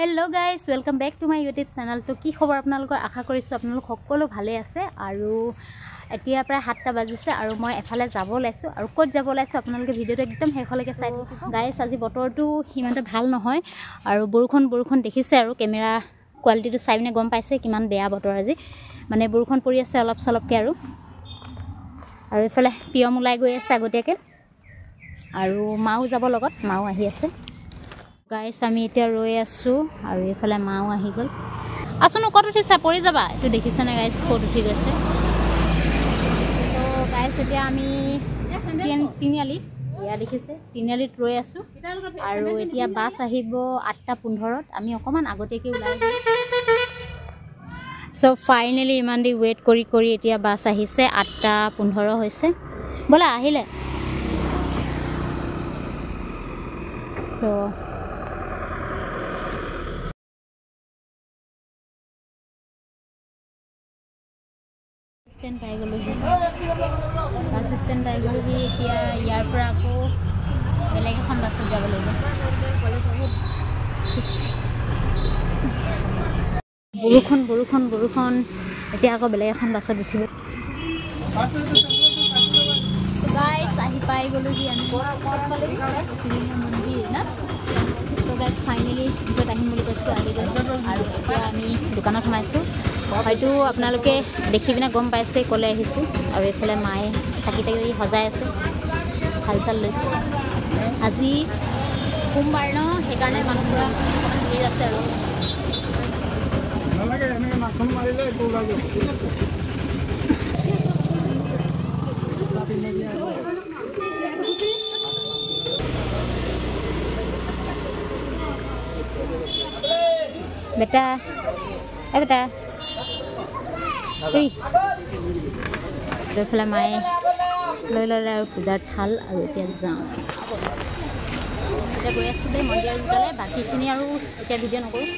Hello guys welcome back to my YouTube channel. तो कि खबर आपनालोকৰ आशा কৰিছোঁ আপোনালোক সকলো ভালে আছে। আৰু এতিয়া প্ৰায় 7টা বাজিছে আৰু মই এফালে যাব ওলাইছোঁ আৰু ক'ত যাব ওলাইছোঁ আপোনালোকে ভিডিঅ'টো একদম শেষলৈকে চাই থাকিব। গাইজ আজি বতৰটো সিমানটা ভাল নহয় আৰু বৰষুণ দেখিছে আৰু কেমেৰা কোৱালিটিটো চাই পিনে গম পাইছে কিমান বেয়া বতৰ আজি। মানে বৰষুণ পৰি আছে অলপ চলপকৈ আৰু এইফালে পিয়ম ওলাই গৈ আছে আগতীয়াকৈ আৰু মাও যাব লগত, মাও আহি আছে। গাইজ আমি এতিয়া ৰৈ আছোঁ আৰু এইফালে মাও আহি গ'ল। আছোনো ক'ত উঠিছা পৰি যাবা, এইটো দেখিছেনে গাইজ ক'ত উঠি গৈছে। তো গাইজ এতিয়া আমি তিনিআলিত এয়া দেখিছে তিনিআলিত ৰৈ আছোঁ আৰু এতিয়া বাছ আহিব 8:15। আমি অকণমান আগতীয়াকৈ ওলাই আহিলোঁ। চ' ফাইনেলি ইমান দেৰি ৱেইট কৰি এতিয়া বাছ আহিছে, 8:15 হৈছে। ব'লা আহিলে। চ' ষ্টেণ্ড পাই গ'লোহি, বাছ ষ্টেণ্ড পাই গ'লোহি। এতিয়া ইয়াৰ পৰা আকৌ বেলেগ এখন বাছত যাব লাগিব। বৰষুণ এতিয়া আকৌ বেলেগ এখন বাছত উঠিব। গাইজ আহি পাই গ'লোহি আমি মন্দিৰ না। তো গাইজ ফাইনেলি য'ত আহিম বুলি কৈছিলোঁ আহি গ'লোঁ আৰু এতিয়া আমি দোকানত সোমাইছোঁ। হয়তো আপোনালোকে দেখি পিনে গম পাইছে ক'লৈ আহিছোঁ। আৰু এইফালে মায়ে চাকি তাকি সজাই আছে, হাল চাল লৈছে। আজি সোমবাৰ ন, সেইকাৰণে মানুহবোৰে অকণমান ভিৰ আছে আৰু বেটা বেটা এইফালে মায়ে লৈ ল'লে আৰু পূজাৰ থাল। আৰু এতিয়া যাওঁ, এতিয়া গৈ আছোঁ দেই মন্দিৰৰ ভিতৰলৈ। বাকীখিনি আৰু এতিয়া ভিডিঅ' নকৰোঁ,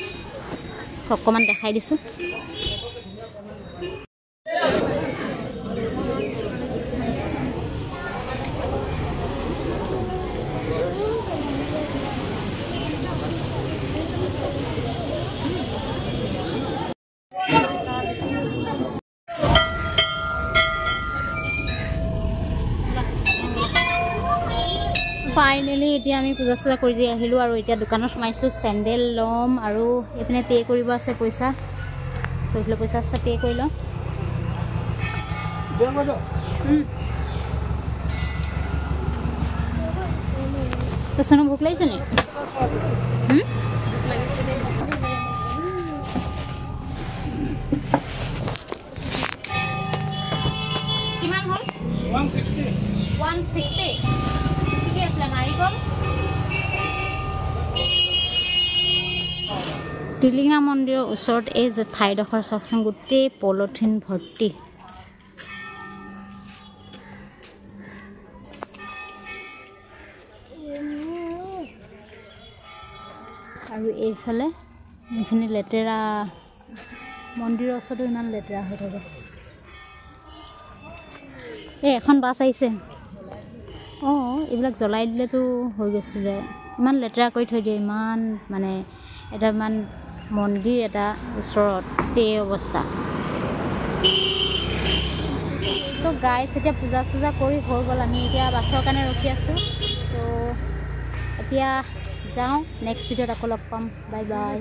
অকণমান দেখাই দিছোঁ। ফাইনেলি এতিয়া আমি পূজা চূজা কৰি আহিলোঁ আৰু এতিয়া দোকানত সোমাইছোঁ। চেণ্ডেল ল'ম আৰু এইপিনে পে' কৰিব আছে পইচা। চ' এইফালে পইচা আছে, পে' কৰি লওঁ। তো চোনো ভোক লাগিছে নি? কিমান হ'ল? 160। ঠিকে আছিলে। নাৰিকল টিলিঙা মন্দিৰৰ ওচৰত এই যে ঠাইডোখৰ চাওকচোন, গোটেই পলিথিন ভৰ্তি। আৰু এইফালে এইখিনি লেতেৰা, মন্দিৰৰ ওচৰতো ইমান লেতেৰা হৈ থাকে। এই এখন বাছ আহিছে। অঁ এইবিলাক জ্বলাই দিলেতো হৈ গৈছে যে, ইমান লেতেৰা কৰি থৈ দিয়ে। ইমান মানে এটা ইমান মন্দিৰ এটা ওচৰত এই অৱস্থা। তো গাইজ এতিয়া পূজা চূজা কৰি হৈ গ'ল। আমি এতিয়া বাছৰ কাৰণে ৰখি আছোঁ। তো এতিয়া যাওঁ, নেক্সট ভিডিঅ'ত আকৌ লগ পাম। Bye bye.